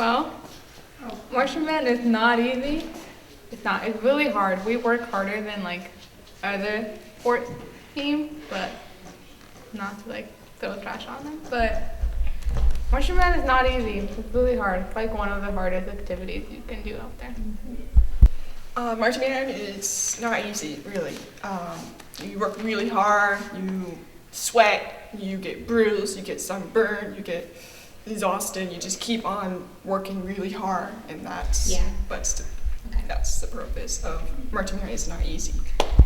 Well, marching band is not easy. It's not. It's really hard. We work harder than like other sports teams, but not to like throw trash on them. But marching band is not easy. It's really hard. It's like one of the hardest activities you can do out there. Marching band is not easy, really. You work really hard, you sweat, you get bruised, you get sunburned, you get exhausted, you just keep on working really hard, and that's the purpose of marching band. It's not easy.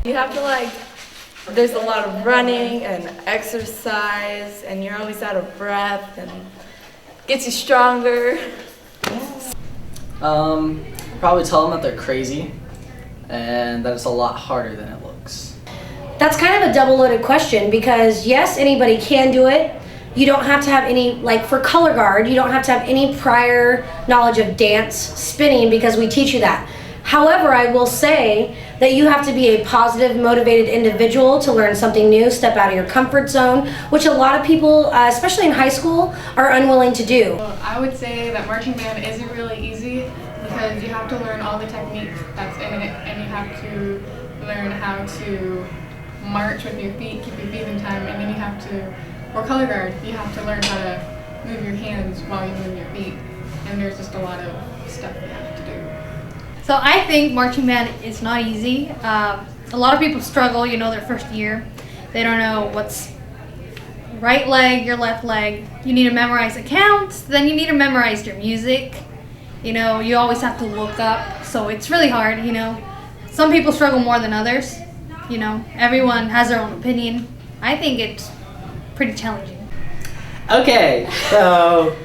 You have to there's a lot of running and exercise, and you're always out of breath, and gets you stronger. Probably tell them that they're crazy and that it's a lot harder than it looks. That's kind of a double-loaded question because yes, anybody can do it. You don't have to have any, for color guard, you don't have to have any prior knowledge of dance, spinning, because we teach you that. However, I will say that you have to be a positive, motivated individual to learn something new, step out of your comfort zone, which a lot of people, especially in high school, are unwilling to do. Well, I would say that marching band isn't really easy because you have to learn all the techniques that's in it, and you have to learn how to march with your feet, keep your feet in time, and then you have to, or color guard, you have to learn how to move your hands while you move your feet, and there's just a lot of stuff you have to do. So I think marching band is not easy. A lot of people struggle, their first year. They don't know what's right leg, your left leg. You need to memorize the counts, then you need to memorize your music. You always have to look up, so it's really hard, Some people struggle more than others, Everyone has their own opinion. I think it's pretty challenging. Okay, so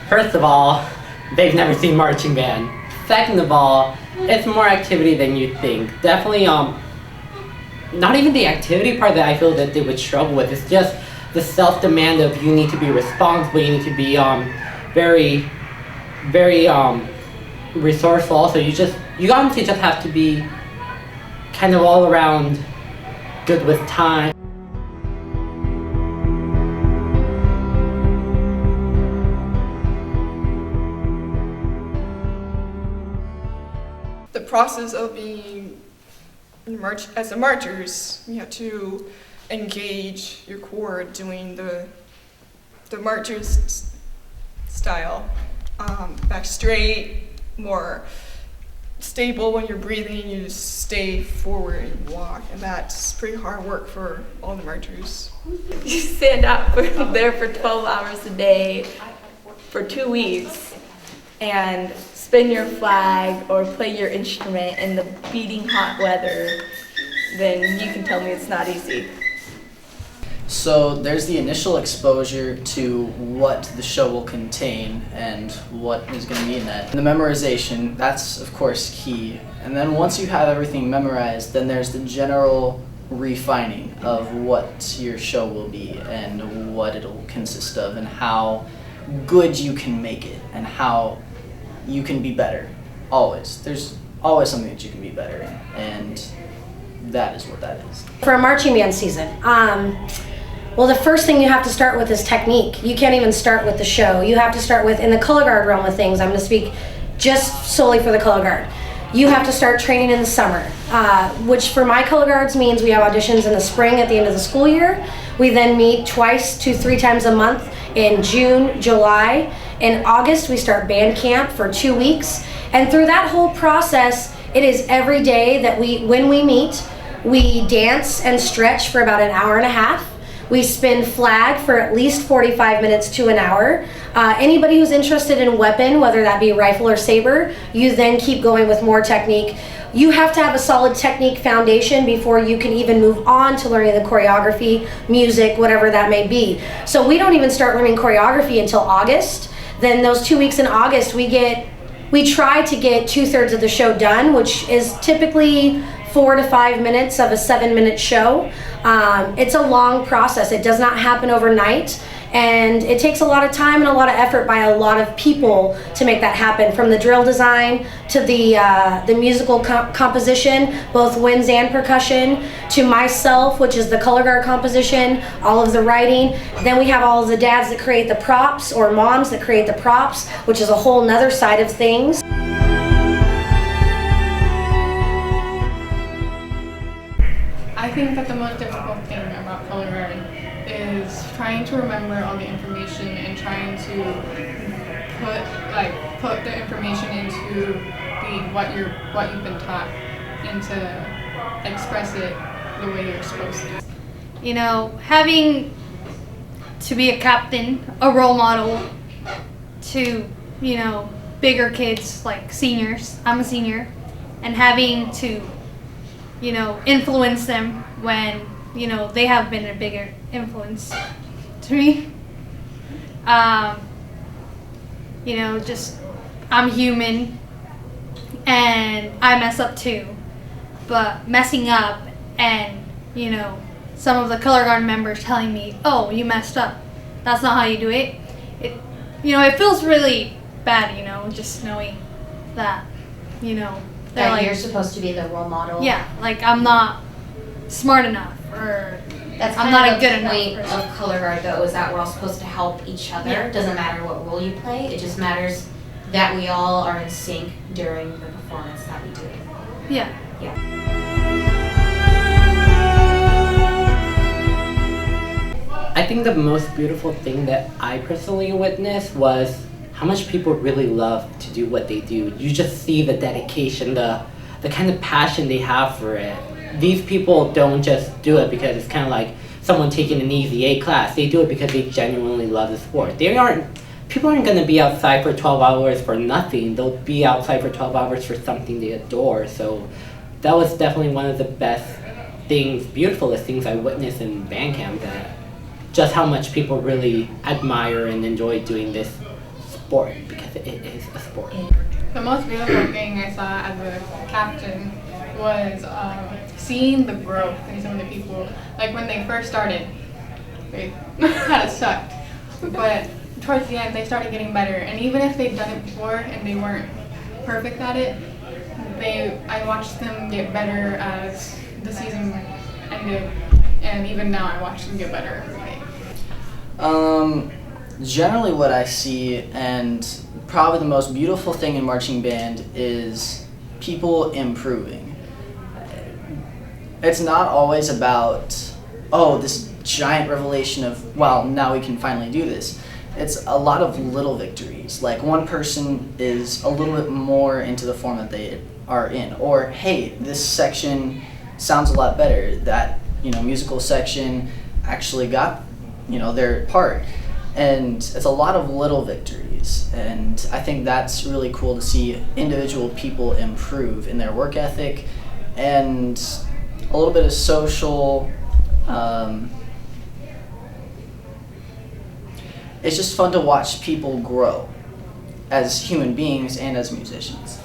first of all, they've never seen marching band. Second of all, it's more activity than you think. Definitely, not even the activity part that I feel that they would struggle with. It's just the self-demand of you need to be responsible, you need to be very, very resourceful. Also, you honestly just have to be kind of all around good with time. The process of being as a marchers, you have to engage your core doing the marchers style. Back straight, more stable when you're breathing, you just stay forward and walk, and that's pretty hard work for all the marchers. You stand out there for 12 hours a day for 2 weeks and spin your flag or play your instrument in the beating hot weather, then you can tell me it's not easy. So there's the initial exposure to what the show will contain and what is going to be in that. The memorization, that's of course key. And then once you have everything memorized, then there's the general refining of what your show will be and what it'll consist of and how good you can make it and how you can be better. Always. There's always something that you can be better in, and that is what that is. For a marching band season, well, the first thing you have to start with is technique. You can't even start with the show. You have to start with, in the color guard realm of things, I'm going to speak just solely for the color guard. You have to start training in the summer, which for my color guards means we have auditions in the spring at the end of the school year. We then meet 2 to 3 times a month in June, July. In August, we start band camp for 2 weeks. And through that whole process, it is every day that when we meet, we dance and stretch for about an hour and a half. We spin flag for at least 45 minutes to an hour. Anybody who's interested in weapon, whether that be rifle or saber, you then keep going with more technique. You have to have a solid technique foundation before you can even move on to learning the choreography, music, whatever that may be. So we don't even start learning choreography until August. Then those 2 weeks in August, we try to get 2/3 of the show done, which is typically 4 to 5 minutes of a 7-minute show. It's a long process. It does not happen overnight. And it takes a lot of time and a lot of effort by a lot of people to make that happen, from the drill design to the musical composition, both winds and percussion, to myself, which is the color guard composition, all of the writing. Then we have all of the dads that create the props, or moms that create the props, which is a whole nother side of things. I think that the most difficult thing about color guard is trying to remember all the information and trying to put the information into what you've been taught and to express it the way you're supposed to. You know, having to be a captain, a role model to, you know, bigger kids like seniors. I'm a senior, and having to, you know, influence them when, you know, they have been a bigger influence to me. You know, just, I'm human and I mess up too. But messing up and, you know, some of the color guard members telling me, oh, you messed up, that's not how you do it. You know, it feels really bad, you know, just knowing that, you know, they're That like, you're supposed to be the role model. yeah, like I'm not smart enough, or That's I'm kind not of a good the enough point person. of color guard, though, is that we're all supposed to help each other. Yeah. Doesn't matter what role you play. It just matters that we all are in sync during the performance that we do. Yeah. I think the most beautiful thing that I personally witnessed was how much people really love to do what they do. You just see the dedication, the kind of passion they have for it. These people don't just do it because it's kind of like someone taking an easy A class. They do it because they genuinely love the sport. People aren't going to be outside for 12 hours for nothing. They'll be outside for 12 hours for something they adore. So that was definitely one of the best things, beautifulest things I witnessed in band camp, that just how much people really admire and enjoy doing this sport, because it is a sport. The most beautiful thing I saw as a captain was seeing the growth in some of the people. Like when they first started, they kind of sucked, but towards the end they started getting better. And even if they'd done it before and they weren't perfect at it, I watched them get better as the season ended, and even now I watch them get better every day. Generally what I see, and probably the most beautiful thing in marching band, is people improving. It's not always about, oh, this giant revelation of, wow, now we can finally do this. It's a lot of little victories. Like one person is a little bit more into the form that they are in, or hey, this section sounds a lot better. That, musical section actually got, their part. And it's a lot of little victories, and I think that's really cool to see individual people improve in their work ethic and a little bit of social. It's just fun to watch people grow as human beings and as musicians.